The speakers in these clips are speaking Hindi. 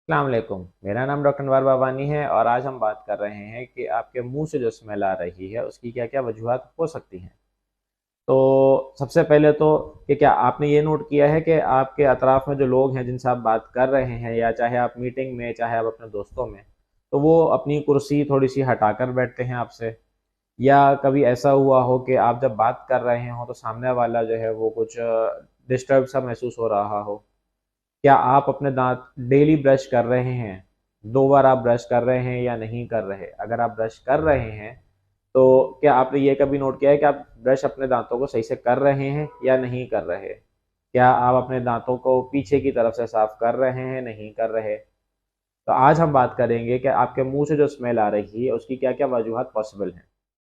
अस्सलाम वालेकुम। मेरा नाम डॉक्टर अनवर बाबानी है और आज हम बात कर रहे हैं कि आपके मुंह से जो स्मेल आ रही है उसकी क्या क्या वजूहत हो सकती हैं। तो सबसे पहले तो कि क्या आपने ये नोट किया है कि आपके अतराफ में जो लोग हैं जिनसे आप बात कर रहे हैं, या चाहे आप मीटिंग में चाहे आप अपने दोस्तों में, तो वो अपनी कुर्सी थोड़ी सी हटाकर बैठते हैं आपसे, या कभी ऐसा हुआ हो कि आप जब बात कर रहे हो तो सामने वाला जो है वो कुछ डिस्टर्ब सा महसूस हो रहा हो। क्या आप अपने दांत डेली ब्रश कर रहे हैं? 2 बार आप ब्रश कर रहे हैं या नहीं कर रहे? अगर आप ब्रश कर रहे हैं, तो क्या आपने ये कभी नोट किया है कि आप ब्रश अपने दांतों को सही से कर रहे हैं या नहीं कर रहे? क्या आप अपने दांतों को पीछे की तरफ से साफ कर रहे हैं, नहीं कर रहे? तो आज हम बात करेंगे कि आपके मुँह से जो स्मेल आ रही है, उसकी क्या-क्या वजूहत पॉसिबल हैं।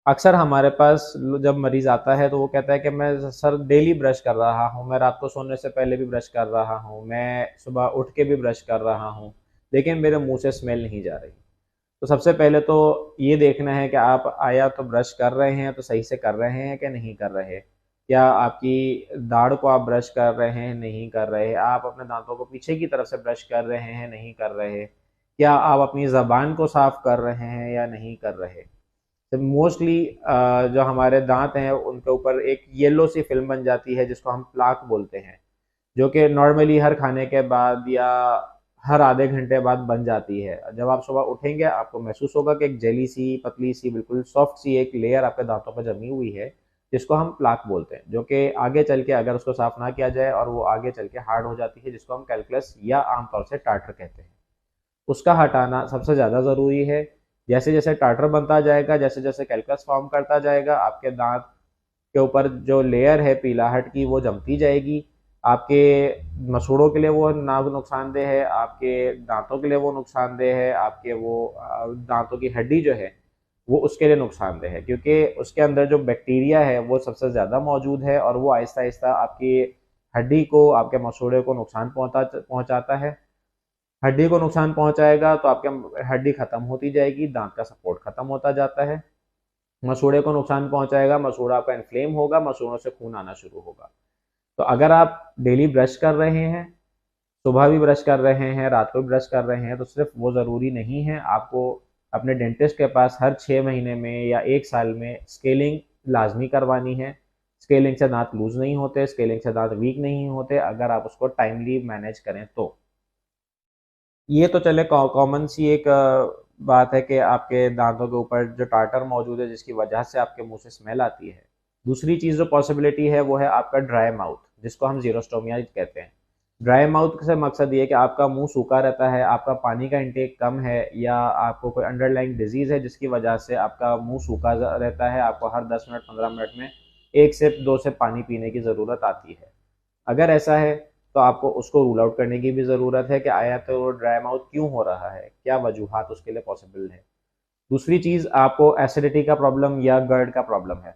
अक्सर हमारे पास जब मरीज आता है तो वो कहता है कि मैं सर डेली ब्रश कर रहा हूँ, मैं रात को सोने से पहले भी ब्रश कर रहा हूँ, मैं सुबह उठ के भी ब्रश कर रहा हूँ, लेकिन मेरे मुंह से स्मेल नहीं जा रही। तो सबसे पहले तो ये देखना है कि आप आया तो ब्रश कर रहे हैं तो सही से कर रहे हैं कि नहीं कर रहे। क्या आपकी दाढ़ को आप ब्रश कर रहे हैं, नहीं कर रहे? आप अपने दांतों को पीछे की तरफ से ब्रश कर रहे हैं, नहीं कर रहे? क्या आप अपनी जबान को साफ कर रहे हैं या नहीं कर रहे? तो मोस्टली जो हमारे दांत हैं उनके ऊपर एक येलो सी फिल्म बन जाती है जिसको हम प्लाक बोलते हैं, जो कि नॉर्मली हर खाने के बाद या हर आधे घंटे बाद बन जाती है। जब आप सुबह उठेंगे आपको महसूस होगा कि एक जेली सी पतली सी बिल्कुल सॉफ्ट सी एक लेयर आपके दांतों पर जमी हुई है, जिसको हम प्लाक बोलते हैं, जो कि आगे चल के अगर उसको साफ ना किया जाए और वो आगे चल के हार्ड हो जाती है, जिसको हम कैलकुलस या आमतौर से टाटर कहते हैं। उसका हटाना सबसे ज़्यादा ज़रूरी है। जैसे-जैसे टार्टर बनता जाएगा, जैसे-जैसे कैल्कस फॉर्म करता जाएगा, आपके दाँत के ऊपर जो लेयर है पीलाहट की वो जमती जाएगी। आपके मसूड़ों के लिए वो ना नुकसानदेह है, आपके दाँतों के लिए वो नुकसानदेह है, आपके वो दाँतों की हड्डी जो है, वो उसके लिए नुकसानदेह है, क्योंकि उसके अंदर जो बैक्टीरिया है वो सबसे ज़्यादा मौजूद है और वो आहिस्ता-आहिस्ता आपकी हड्डी को, आपके मसूड़े को नुकसान पहुँचाता है। हड्डी को नुकसान पहुंचाएगा तो आपके हड्डी खत्म होती जाएगी, दांत का सपोर्ट खत्म होता जाता है। मसूड़े को नुकसान पहुंचाएगा, मसूड़ा आपका इन्फ्लेम होगा, मसूड़ों से खून आना शुरू होगा। तो अगर आप डेली ब्रश कर रहे हैं, सुबह भी ब्रश कर रहे हैं, रात को भी ब्रश कर रहे हैं, तो सिर्फ वो ज़रूरी नहीं है। आपको अपने डेंटिस्ट के पास हर 6 महीने में या 1 साल में स्केलिंग लाजमी करवानी है। स्केलिंग से दांत लूज नहीं होते, स्केलिंग से दांत वीक नहीं होते, अगर आप उसको टाइमली मैनेज करें तो। ये तो चले कॉमन सी एक बात है कि आपके दांतों के ऊपर जो टार्टर मौजूद है जिसकी वजह से आपके मुंह से स्मेल आती है। दूसरी चीज़ जो पॉसिबिलिटी है वो है आपका ड्राई माउथ, जिसको हम जीरोस्टोमिया कहते हैं। ड्राई माउथ से मकसद ये है कि आपका मुंह सूखा रहता है, आपका पानी का इंटेक कम है, या आपको कोई अंडरलाइंग डिजीज़ है जिसकी वजह से आपका मुंह सूखा रहता है, आपको हर 10 मिनट 15 मिनट में 1 से 2 सिप पानी पीने की ज़रूरत आती है। अगर ऐसा है तो आपको उसको रूल आउट करने की भी ज़रूरत है कि आया तो ड्राई माउथ क्यों हो रहा है, क्या वजूहात उसके लिए पॉसिबल है। दूसरी चीज़, आपको एसिडिटी का प्रॉब्लम या गर्ड का प्रॉब्लम है,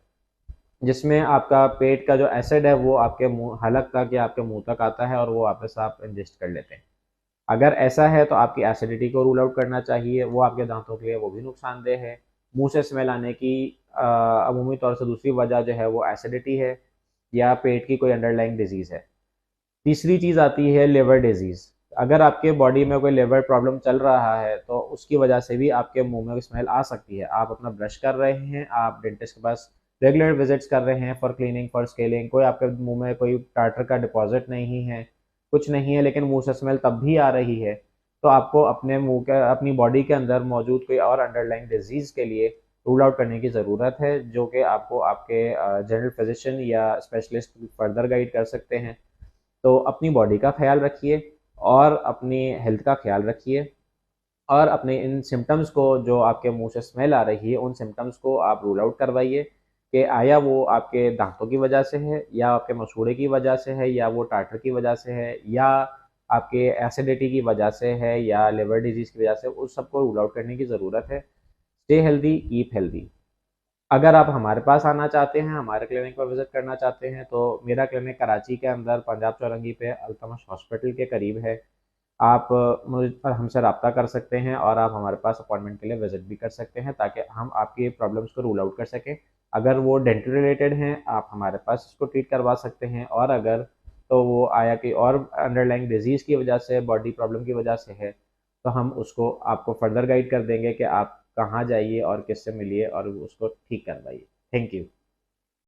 जिसमें आपका पेट का जो एसिड है वो आपके मुंह हलक तक या आपके मुंह तक आता है और वो वापस आप इंजेस्ट कर लेते हैं। अगर ऐसा है तो आपकी एसिडिटी को रूल आउट करना चाहिए, वो आपके दांतों के लिए वो भी नुकसानदेह है। मुंह से स्मेल आने की अमूमी तौर से दूसरी वजह जो है वो एसिडिटी है या पेट की कोई अंडरलाइंग डिजीज़ है। तीसरी चीज़ आती है लिवर डिजीज़। अगर आपके बॉडी में कोई लिवर प्रॉब्लम चल रहा है तो उसकी वजह से भी आपके मुंह में स्मेल आ सकती है। आप अपना ब्रश कर रहे हैं, आप डेंटिस्ट के पास रेगुलर विजिट्स कर रहे हैं फॉर क्लीनिंग, फॉर स्केलिंग, कोई आपके मुंह में कोई टार्टर का डिपॉजिट नहीं है, कुछ नहीं है, लेकिन मुंह से स्मेल तब भी आ रही है, तो आपको अपने मुंह के अपनी बॉडी के अंदर मौजूद कोई और अंडरलाइंग डिजीज़ के लिए रूल आउट करने की ज़रूरत है, जो कि आपको आपके जनरल फिजिशियन या स्पेशलिस्ट फर्दर गाइड कर सकते हैं। तो अपनी बॉडी का ख्याल रखिए और अपनी हेल्थ का ख्याल रखिए, और अपने इन सिम्टम्स को, जो आपके मुंह से स्मेल आ रही है, उन सिम्टम्स को आप रूल आउट करवाइए कि आया वो आपके दांतों की वजह से है, या आपके मसूड़े की वजह से है, या वो टार्टर की वजह से है, या आपके एसिडिटी की वजह से है, या लिवर डिजीज़ की वजह से। उस सबको रूल आउट करने की ज़रूरत है। Stay healthy, keep healthy. अगर आप हमारे पास आना चाहते हैं, हमारे क्लिनिक पर विज़िट करना चाहते हैं, तो मेरा क्लिनिक कराची के अंदर पंजाब चौरंगी पे अल्तमश हॉस्पिटल के करीब है। आप मुझ पर हमसे रब्ता कर सकते हैं और आप हमारे पास अपॉइंटमेंट के लिए विज़िट भी कर सकते हैं, ताकि हम आपकी प्रॉब्लम्स को रूल आउट कर सकें। अगर वो डेंटल रिलेटेड हैं, आप हमारे पास इसको ट्रीट करवा सकते हैं, और अगर तो वो आया कि और अंडरलाइंग डिजीज़ की वजह से, बॉडी प्रॉब्लम की वजह से है, तो हम उसको आपको फर्दर गाइड कर देंगे कि आप कहाँ जाइए और किससे मिलिए और उसको ठीक करवाइए। Thank you.